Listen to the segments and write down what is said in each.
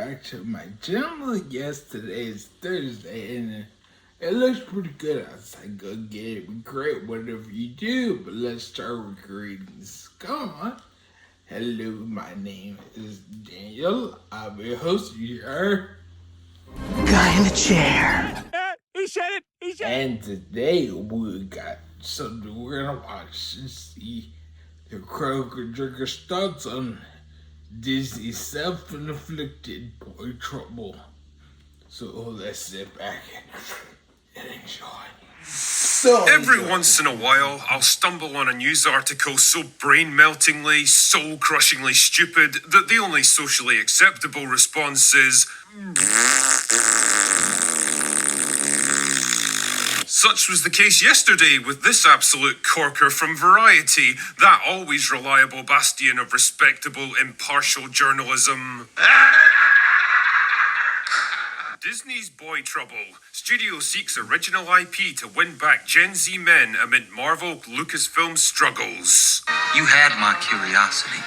back to my channel. Yes, today is Thursday and it looks pretty good outside. Go get it. Be great, whatever you do. But let's start with greetings. Come on. Hello, my name is Daniel. I'm your host here. Guy in the chair. He said it. He said it. And today we got something we're gonna watch and see the Croaker Jerker's thoughts on Disney's Self-Inflicted Boy Trouble. So let's sit back and enjoy. Every once in a while, I'll stumble on a news article so brain-meltingly, soul-crushingly stupid that the only socially acceptable response is... Such was the case yesterday with this absolute corker from Variety, that always reliable bastion of respectable, impartial journalism. Disney's Boy Trouble. Studio seeks original IP to win back Gen Z men amid Marvel Lucasfilm struggles. You had my curiosity,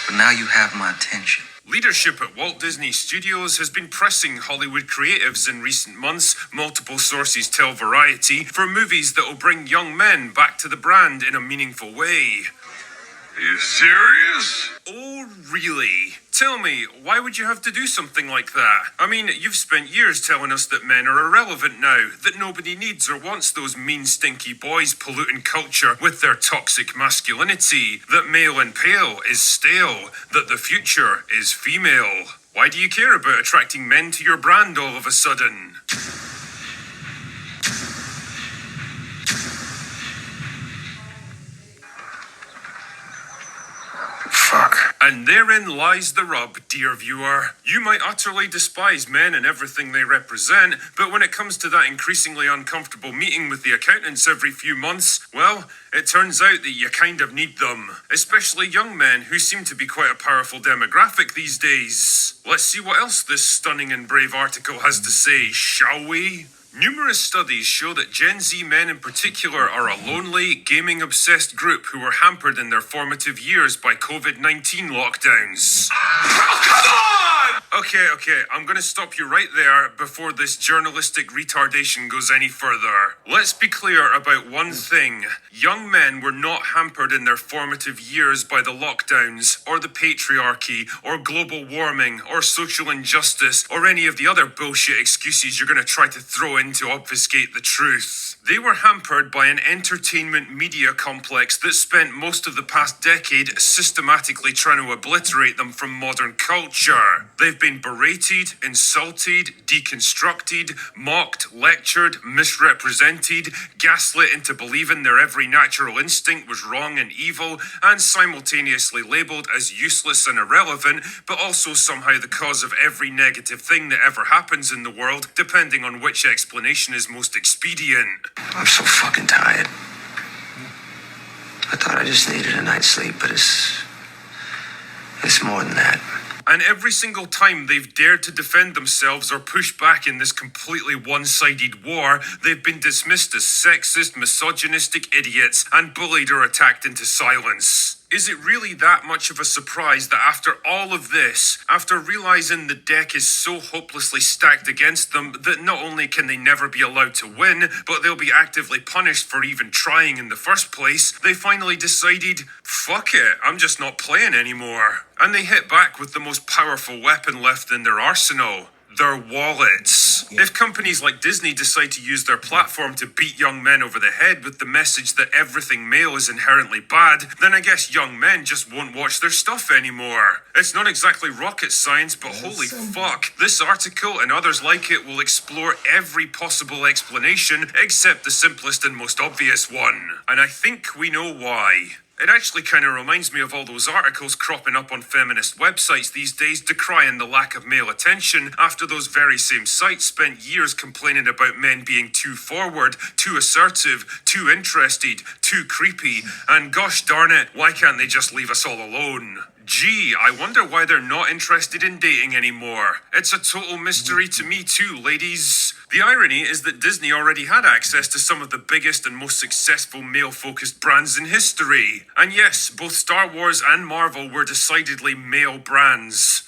but now you have my attention. Leadership at Walt Disney Studios has been pressing Hollywood creatives in recent months, multiple sources tell Variety, for movies that will bring young men back to the brand in a meaningful way. Are you serious? Oh, really? Tell me, why would you have to do something like that? I mean, you've spent years telling us that men are irrelevant now, that nobody needs or wants those mean, stinky boys polluting culture with their toxic masculinity, that male and pale is stale, that the future is female. Why do you care about attracting men to your brand all of a sudden? And therein lies the rub, dear viewer. You might utterly despise men and everything they represent, but when it comes to that increasingly uncomfortable meeting with the accountants every few months, well, it turns out that you kind of need them. Especially young men, who seem to be quite a powerful demographic these days. Let's see what else this stunning and brave article has to say, shall we? Numerous studies show that Gen Z men in particular are a lonely, gaming-obsessed group who were hampered in their formative years by COVID-19 lockdowns. Oh, come on! Okay, I'm gonna stop you right there before this journalistic retardation goes any further. Let's be clear about one thing. Young men were not hampered in their formative years by the lockdowns, or the patriarchy, or global warming, or social injustice, or any of the other bullshit excuses you're gonna try to throw in to obfuscate the truth. They were hampered by an entertainment media complex that spent most of the past decade systematically trying to obliterate them from modern culture. They've been berated, insulted, deconstructed, mocked, lectured, misrepresented, gaslit into believing their every natural instinct was wrong and evil, and simultaneously labeled as useless and irrelevant, but also somehow the cause of every negative thing that ever happens in the world, depending on which explanation is most expedient. I'm so fucking tired. I thought I just needed a night's sleep, but it's more than that. And every single time they've dared to defend themselves or push back in this completely one-sided war, they've been dismissed as sexist, misogynistic idiots and bullied or attacked into silence. Is it really that much of a surprise that after all of this, after realizing the deck is so hopelessly stacked against them that not only can they never be allowed to win, but they'll be actively punished for even trying in the first place, they finally decided, fuck it, I'm just not playing anymore. And they hit back with the most powerful weapon left in their arsenal. Their wallets. If companies like Disney decide to use their platform to beat young men over the head with the message that everything male is inherently bad, then I guess young men just won't watch their stuff anymore. It's not exactly rocket science, but holy fuck, this article and others like it will explore every possible explanation except the simplest and most obvious one. And I think we know why. It actually kind of reminds me of all those articles cropping up on feminist websites these days decrying the lack of male attention after those very same sites spent years complaining about men being too forward, too assertive, too interested, too creepy, and gosh darn it, why can't they just leave us all alone? Gee, I wonder why they're not interested in dating anymore. It's a total mystery to me too, ladies. The irony is that Disney already had access to some of the biggest and most successful male-focused brands in history. And yes, both Star Wars and Marvel were decidedly male brands.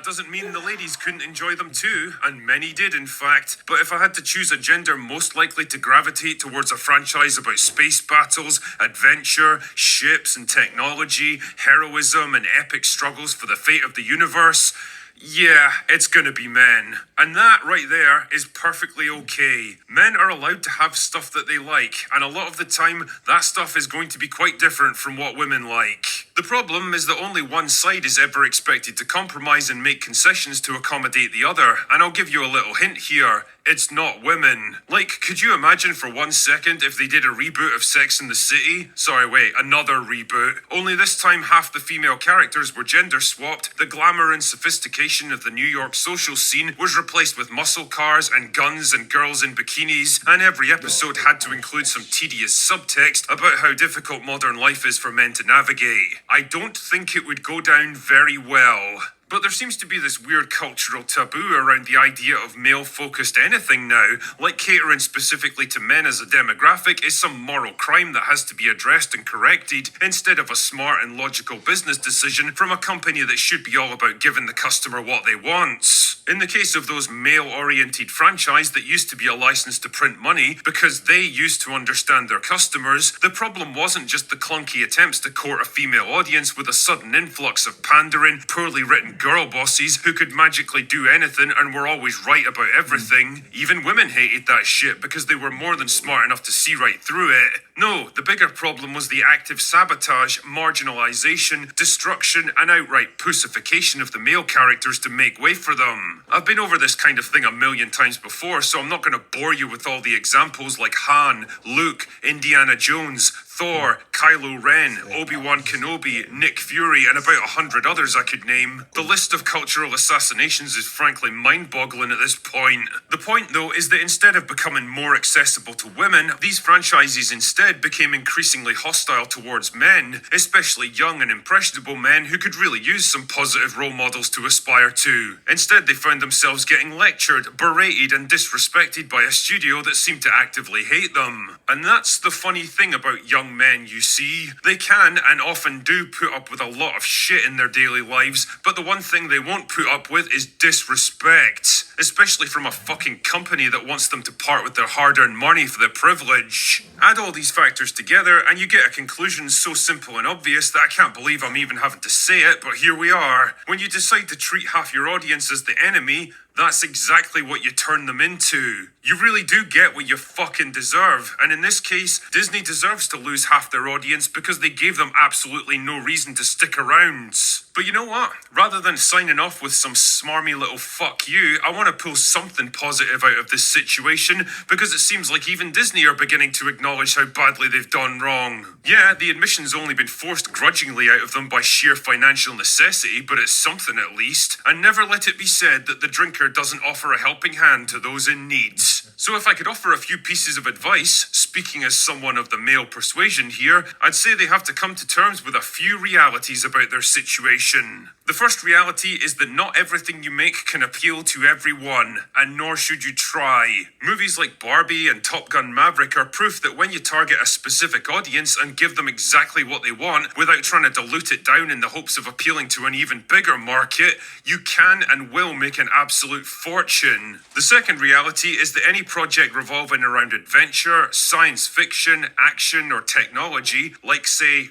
That doesn't mean the ladies couldn't enjoy them too, and many did in fact. But if I had to choose a gender most likely to gravitate towards a franchise about space battles, adventure, ships and technology, heroism and epic struggles for the fate of the universe, yeah, it's gonna be men. And that right there is perfectly okay. Men are allowed to have stuff that they like, and a lot of the time, that stuff is going to be quite different from what women like. The problem is that only one side is ever expected to compromise and make concessions to accommodate the other, and I'll give you a little hint here. It's not women. Like, could you imagine for 1 second if they did a reboot of Sex and the City? Sorry, wait, another reboot. Only this time half the female characters were gender swapped, the glamour and sophistication of the New York social scene was replaced with muscle cars and guns and girls in bikinis, and every episode had to include some tedious subtext about how difficult modern life is for men to navigate. I don't think it would go down very well. But there seems to be this weird cultural taboo around the idea of male-focused anything now, like catering specifically to men as a demographic is some moral crime that has to be addressed and corrected, instead of a smart and logical business decision from a company that should be all about giving the customer what they want. In the case of those male-oriented franchise that used to be a license to print money because they used to understand their customers, the problem wasn't just the clunky attempts to court a female audience with a sudden influx of pandering, poorly written girl bosses who could magically do anything and were always right about everything. Even women hated that shit because they were more than smart enough to see right through it. No, the bigger problem was the active sabotage, marginalization, destruction, and outright pussification of the male characters to make way for them. I've been over this kind of thing a million times before, so I'm not going to bore you with all the examples like Han, Luke, Indiana Jones, Thor, Kylo Ren, Obi-Wan Kenobi, Nick Fury, and about 100 others I could name. The list of cultural assassinations is frankly mind-boggling at this point. The point, though, is that instead of becoming more accessible to women, these franchises instead became increasingly hostile towards men, especially young and impressionable men who could really use some positive role models to aspire to. Instead, they found themselves getting lectured, berated, and disrespected by a studio that seemed to actively hate them. And that's the funny thing about young men, you see. They can, and often do, put up with a lot of shit in their daily lives, but the one thing they won't put up with is disrespect. Especially from a fucking company that wants them to part with their hard-earned money for their privilege. Add all these factors together, and you get a conclusion so simple and obvious that I can't believe I'm even having to say it, but here we are. When you decide to treat half your audience as the enemy, that's exactly what you turn them into. You really do get what you fucking deserve. And in this case, Disney deserves to lose half their audience because they gave them absolutely no reason to stick around. But you know what? Rather than signing off with some smarmy little fuck you, I want to pull something positive out of this situation because it seems like even Disney are beginning to acknowledge how badly they've done wrong. Yeah, the admission's only been forced grudgingly out of them by sheer financial necessity, but it's something at least. And never let it be said that the drinker doesn't offer a helping hand to those in need. So if I could offer a few pieces of advice, speaking as someone of the male persuasion here, I'd say they have to come to terms with a few realities about their situation. The first reality is that not everything you make can appeal to everyone, and nor should you try. Movies like Barbie and Top Gun Maverick are proof that when you target a specific audience and give them exactly what they want without trying to dilute it down in the hopes of appealing to an even bigger market, you can and will make an absolute fortune. The second reality is that any project revolving around adventure, science fiction, action, or technology, like say,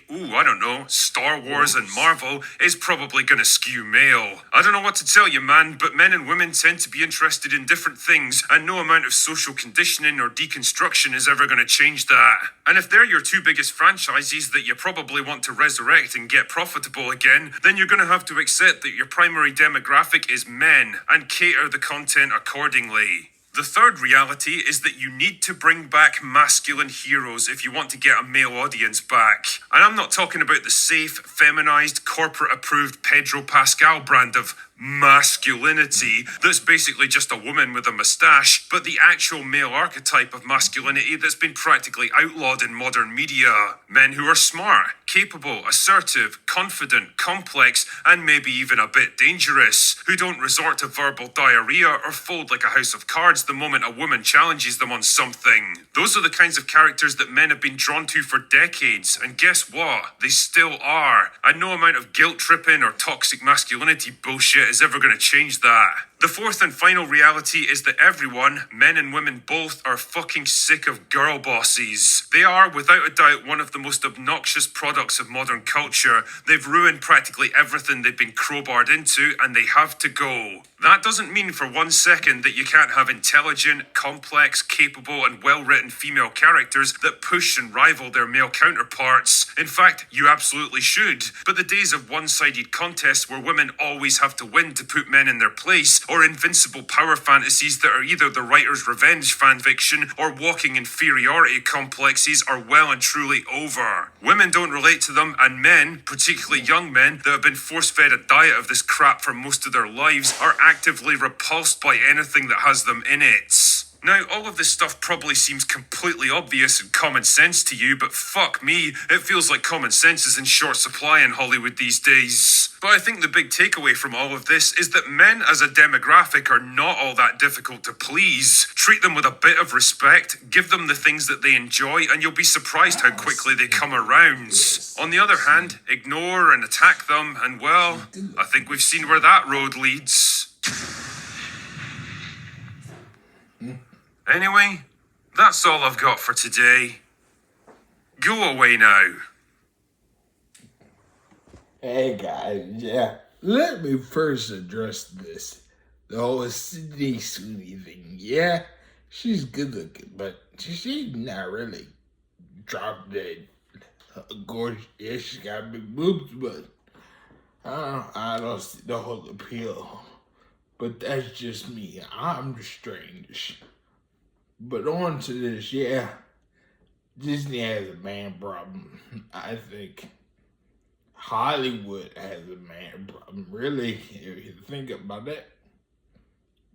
Star Wars and Marvel, is probably going to skew male. I don't know what to tell you, man, but men and women tend to be interested in different things, and no amount of social conditioning or deconstruction is ever going to change that. And if they're your two biggest franchises that you probably want to resurrect and get profitable again, then you're going to have to accept that your primary demographic is men, and cater the content accordingly. The third reality is that you need to bring back masculine heroes if you want to get a male audience back. And I'm not talking about the safe, feminized, corporate-approved Pedro Pascal brand of masculinity that's basically just a woman with a moustache, but the actual male archetype of masculinity that's been practically outlawed in modern media. Men who are smart, capable, assertive, confident, complex, and maybe even a bit dangerous, who don't resort to verbal diarrhea or fold like a house of cards the moment a woman challenges them on something. Those are the kinds of characters that men have been drawn to for decades, and guess what? They still are. And no amount of guilt tripping or toxic masculinity bullshit is ever going to change that. The fourth and final reality is that everyone, men and women both, are fucking sick of girl bosses. They are, without a doubt, one of the most obnoxious products of modern culture. They've ruined practically everything they've been crowbarred into, and they have to go. That doesn't mean for 1 second that you can't have intelligent, complex, capable, and well-written female characters that push and rival their male counterparts. In fact, you absolutely should. But the days of one-sided contests where women always have to win to put men in their place, or invincible power fantasies that are either the writer's revenge fanfiction or walking inferiority complexes are well and truly over. Women don't relate to them, and men, particularly young men that have been force-fed a diet of this crap for most of their lives, are actively repulsed by anything that has them in it. Now, all of this stuff probably seems completely obvious and common sense to you, but fuck me, it feels like common sense is in short supply in Hollywood these days. But I think the big takeaway from all of this is that men as a demographic are not all that difficult to please. Treat them with a bit of respect, give them the things that they enjoy, and you'll be surprised how quickly they come around. On the other hand, ignore and attack them, and well, I think we've seen where that road leads. Anyway, that's all I've got for today. Go away now. Hey guys, yeah. Let me first address this. The whole Sydney Sweeney thing. Yeah, she's good looking, but she's not really drop dead. Of course, yeah, she got big boobs, but I don't see the whole appeal. But that's just me. I'm strange. But on to this, yeah. Disney has a man problem. I think Hollywood has a man problem, really, if you think about it.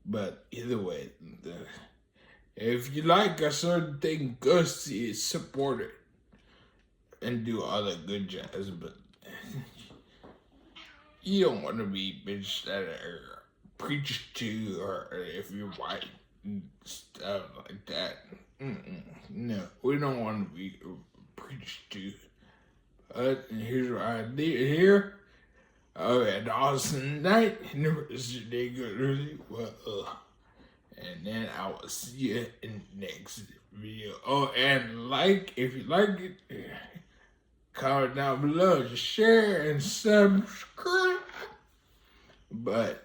But either way, if you like a certain thing, go see it, support it, and do all that good jazz. But you don't want to be bitched at or preached to, or if you're white and stuff like that. No, we don't want to be preached to. But here's what I did here. I had an awesome night, and the rest of the day got really well. And then I will see you in the next video. Oh, and if you like it, comment down below, share and subscribe. But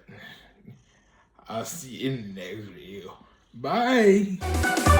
I'll see you in the next video. Bye.